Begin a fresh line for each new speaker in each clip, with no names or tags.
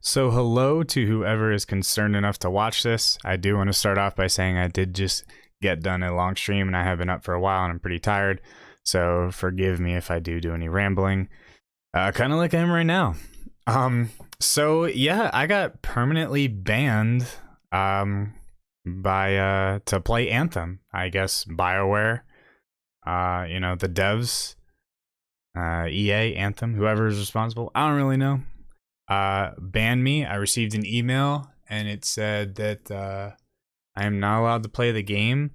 So, hello to whoever is concerned enough to watch this. I do want to start off by saying I did just get done a long stream and I have been up for a while and I'm pretty tired. So, forgive me if I do any rambling. Kind of like I am right now. So I got permanently banned by to play Anthem. I guess BioWare, the devs, EA, Anthem, whoever is responsible. I don't really know. Banned me. I received an email and it said that I am not allowed to play the game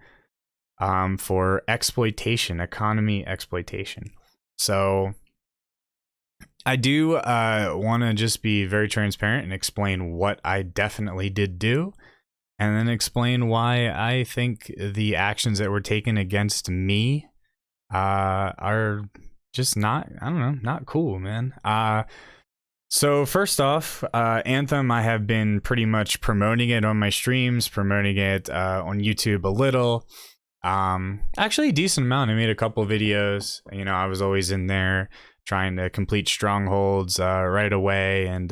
for exploitation, economy exploitation. So I do want to just be very transparent and explain what I definitely did do, and then explain why I think the actions that were taken against me are just not cool, man. So first off, Anthem, I have been pretty much promoting it on my streams, promoting it on YouTube a little. Actually a decent amount. I made a couple videos. I was always in there trying to complete strongholds right away, and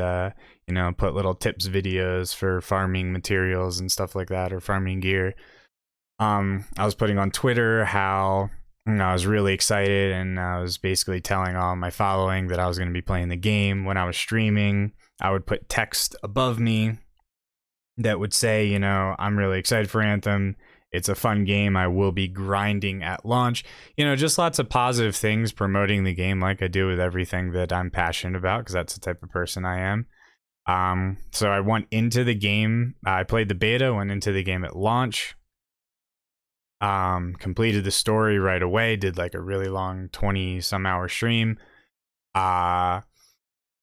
put little tips videos for farming materials and stuff like that, or farming gear. I was putting on Twitter how I was really excited, and I was basically telling all my following that I was going to be playing the game. When I was streaming, I would put text above me that would say, I'm really excited for Anthem. It's a fun game. I will be grinding at launch. Just lots of positive things, promoting the game like I do with everything that I'm passionate about, because that's the type of person I am. So I went into the game. I played the beta, went into the game at launch. Completed the story right away, did like a really long 20 some hour stream. And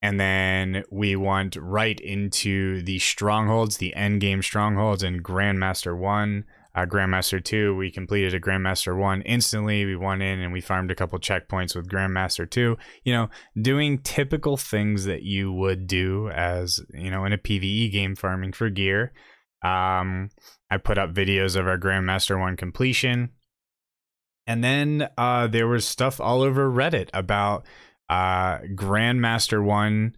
then we went right into the strongholds, the end game strongholds in Grandmaster 1. Grandmaster 2, we completed a Grandmaster 1 instantly. We went in and we farmed a couple checkpoints with Grandmaster 2. Doing typical things that you would do as, in a PvE game, farming for gear. I put up videos of our Grandmaster 1 completion. And then there was stuff all over Reddit about Grandmaster 1,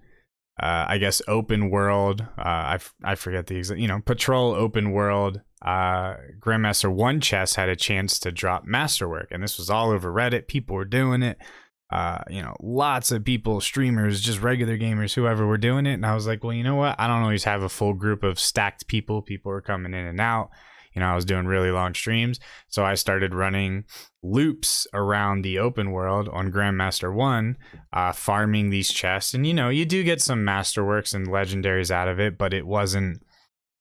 I guess open world. I forget the exact, Patrol open world. Grandmaster 1 chest had a chance to drop Masterwork, and this was all over Reddit. People were doing it. Lots of people, streamers, just regular gamers, whoever were doing it. And I was like, well, you know what? I don't always have a full group of stacked people. People were coming in and out. I was doing really long streams. So I started running loops around the open world on Grandmaster 1, farming these chests. And, you do get some Masterworks and legendaries out of it, but it wasn't,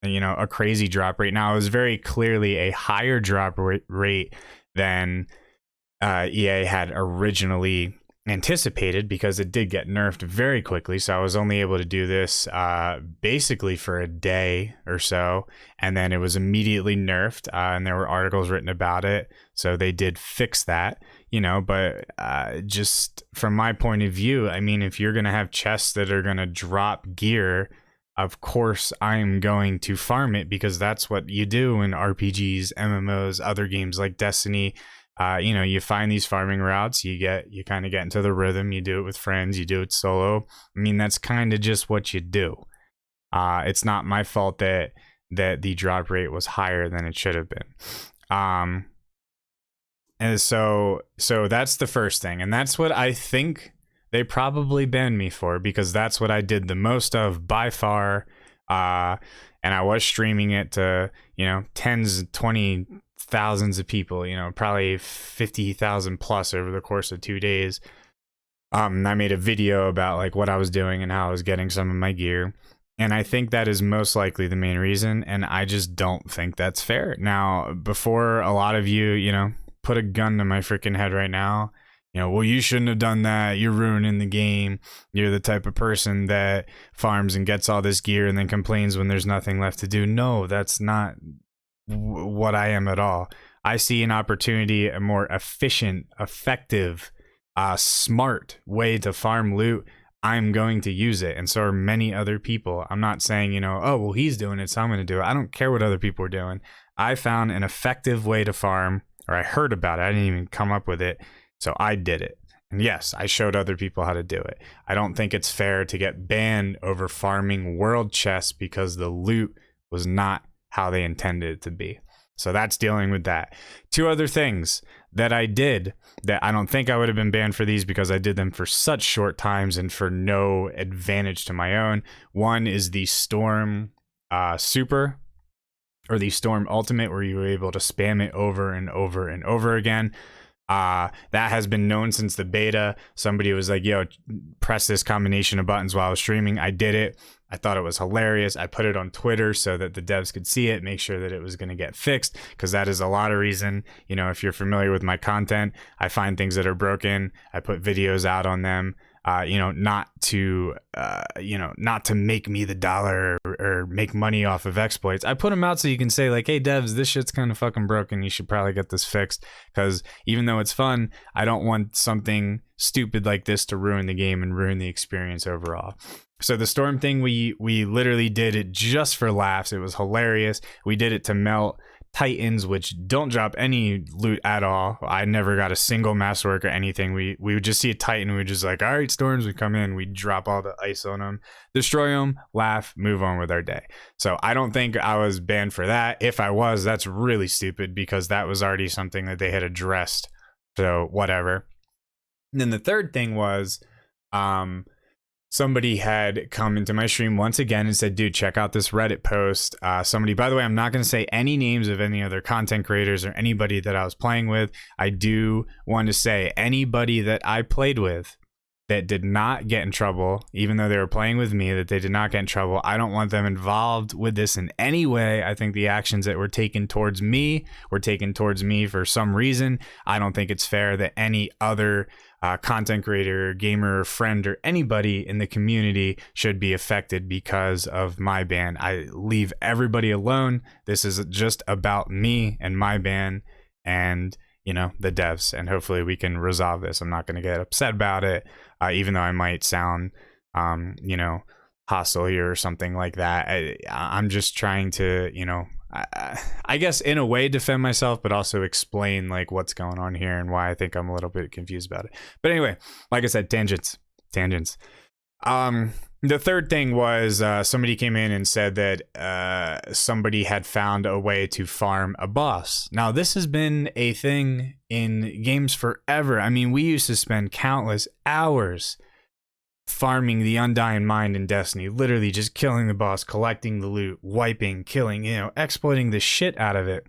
a crazy drop rate. Now, it was very clearly a higher drop rate than EA had originally anticipated, because it did get nerfed very quickly. So I was only able to do this basically for a day or so, and then it was immediately nerfed, and there were articles written about it. So they did fix that, but just from my point of view, if you're going to have chests that are going to drop gear, of course I'm going to farm it, because that's what you do in RPGs, MMOs, other games like Destiny. You find these farming routes, you kind of get into the rhythm, you do it with friends, you do it solo. That's kind of just what you do. It's not my fault that the drop rate was higher than it should have been. And so that's the first thing. And that's what I think they probably banned me for, because that's what I did the most of by far. And I was streaming it to, tens, 20 thousands of people, probably 50,000 plus over the course of 2 days. I made a video about like what I was doing and how I was getting some of my gear. And I think that is most likely the main reason. And I just don't think that's fair. Now, before a lot of you, put a gun to my freaking head right now, well, you shouldn't have done that. You're ruining the game. You're the type of person that farms and gets all this gear and then complains when there's nothing left to do. No, that's not what I am at all. I see an opportunity, a more efficient, effective, smart way to farm loot. I'm going to use it, and so are many other people. I'm not saying, oh, well, he's doing it, so I'm going to do it. I don't care what other people are doing. I found an effective way to farm, or I heard about it. I didn't even come up with it, so I did it. And yes, I showed other people how to do it. I don't think it's fair to get banned over farming world chests because the loot was not how they intended it to be. So that's dealing with that. 2 other things that I did that I don't think I would have been banned for these because I did them for such short times and for no advantage to my own. One is the Storm Super, or the Storm Ultimate, where you were able to spam it over and over and over again. That has been known since the beta. Somebody was like, yo, press this combination of buttons while I was streaming. I did it. I thought it was hilarious. I put it on Twitter so that the devs could see it, make sure that it was going to get fixed, because that is a lot of reason. You know, if you're familiar with my content, I find things that are broken. I put videos out on them. Not to make me the dollar or make money off of exploits. I put them out so you can say like, hey devs, this shit's kind of fucking broken. You should probably get this fixed, because even though it's fun, I don't want something stupid like this to ruin the game and ruin the experience overall. So the Storm thing, we literally did it just for laughs. It was hilarious. We did it to melt Titans, which don't drop any loot at all. I never got a single masterwork or anything. We would just see a Titan, we would just like, all right, Storms, we come in, we drop all the ice on them, destroy them, laugh, move on with our day. So I don't think I was banned for that. If I was, that's really stupid, because that was already something that they had addressed. So whatever. And then the third thing was, somebody had come into my stream once again and said, dude, check out this Reddit post. Somebody, by the way, I'm not going to say any names of any other content creators or anybody that I was playing with. I do want to say anybody that I played with that did not get in trouble, even though they were playing with me, that they did not get in trouble. I don't want them involved with this in any way. I think the actions that were taken towards me were taken towards me for some reason. I don't think it's fair that any other content creator, gamer, friend, or anybody in the community should be affected because of my ban. I leave everybody alone. This is just about me and my ban and, the devs, and hopefully we can resolve this. I'm not going to get upset about it, even though I might sound, hostile here or something like that. I'm just trying to, I guess in a way defend myself, but also explain like what's going on here and why I think I'm a little bit confused about it. But anyway, like I said, tangents. The third thing was somebody came in and said that somebody had found a way to farm a boss. Now, this has been a thing in games forever. I mean, we used to spend countless hours farming the Undying Mind in Destiny, literally just killing the boss, collecting the loot, wiping, killing, exploiting the shit out of it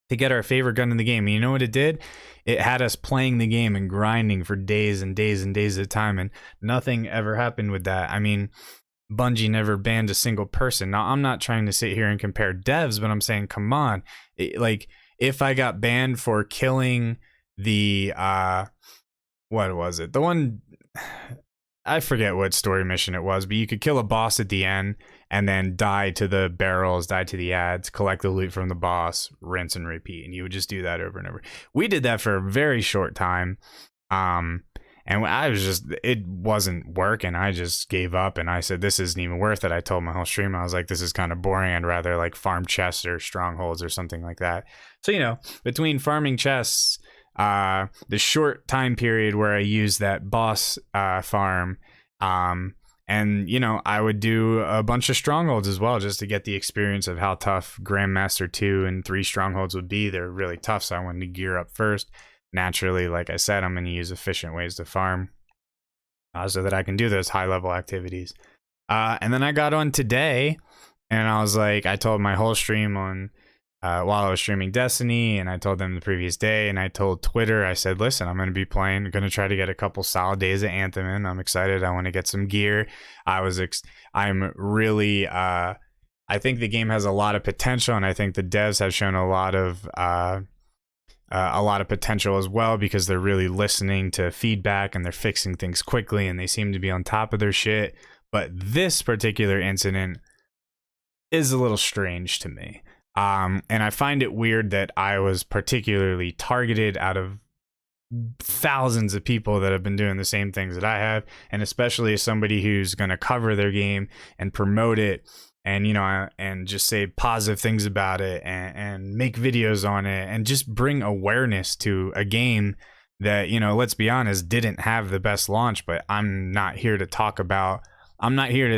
to get our favorite gun in the game. And you know what it did? It had us playing the game and grinding for days and days and days at a time, and nothing ever happened with that. I mean, Bungie never banned a single person. Now, I'm not trying to sit here and compare devs, but I'm saying, come on. Like, if I got banned for killing the, what was it? The one... I forget what story mission it was, but you could kill a boss at the end and then die to the barrels, die to the ads, collect the loot from the boss, rinse and repeat. And you would just do that over and over. We did that for a very short time. And it wasn't working. I just gave up and I said, this isn't even worth it. I told my whole stream, I was like, this is kind of boring. I'd rather like farm chests or strongholds or something like that. So, between farming chests, the short time period where I used that boss farm, and I would do a bunch of strongholds as well, just to get the experience of how tough Grandmaster 2 and 3 strongholds would be. They're really tough, so I wanted to gear up first. Naturally, like I said, I'm going to use efficient ways to farm so that I can do those high level activities. And then I got on today and I was like, I told my whole stream on while I was streaming Destiny, and I told them the previous day, and I told Twitter, I said, listen, I'm going to be playing, I'm going to try to get a couple solid days of Anthem in. I'm excited. I want to get some gear. I'm really, I think the game has a lot of potential, and I think the devs have shown a lot of potential as well, because they're really listening to feedback and they're fixing things quickly and they seem to be on top of their shit. But this particular incident is a little strange to me. And I find it weird that I was particularly targeted out of thousands of people that have been doing the same things that I have, and especially as somebody who's going to cover their game and promote it and, and just say positive things about it and make videos on it and just bring awareness to a game that, you know, let's be honest, didn't have the best launch, but I'm not here to talk about, I'm not here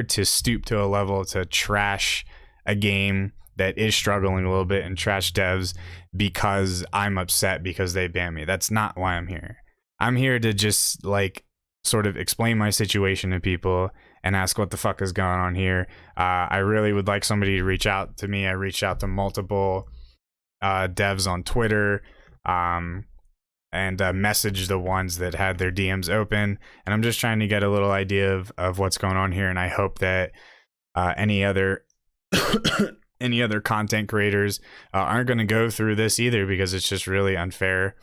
to stoop to a level to trash a game that is struggling a little bit and trash devs because I'm upset because they banned me. That's not why I'm here. I'm here to just like sort of explain my situation to people and ask what the fuck is going on here. I really would like somebody to reach out to me. I reached out to multiple devs on Twitter, and message the ones that had their DMs open. And I'm just trying to get a little idea of what's going on here. And I hope that any other any other content creators aren't going to go through this either, because it's just really unfair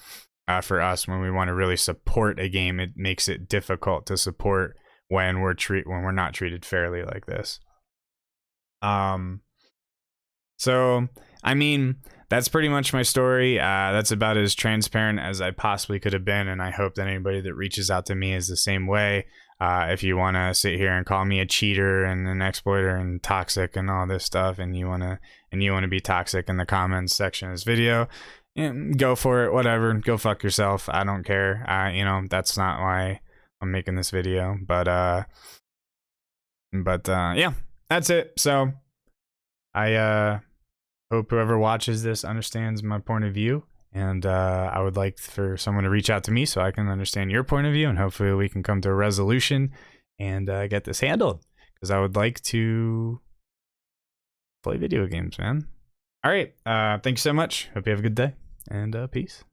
for us when we want to really support a game. It makes it difficult to support when we're not treated fairly like this. So I mean, that's pretty much my story. That's about as transparent as I possibly could have been, and I hope that anybody that reaches out to me is the same way. If you want to sit here and call me a cheater and an exploiter and toxic and all this stuff, and you want to be toxic in the comments section of this video, go for it. Whatever, go fuck yourself. I don't care. You know, that's not why I'm making this video. But yeah, that's it. So I hope whoever watches this understands my point of view, and I would like for someone to reach out to me so I can understand your point of view, and hopefully we can come to a resolution and get this handled, because I would like to play video games, man. All right, thanks so much. Hope you have a good day, and peace.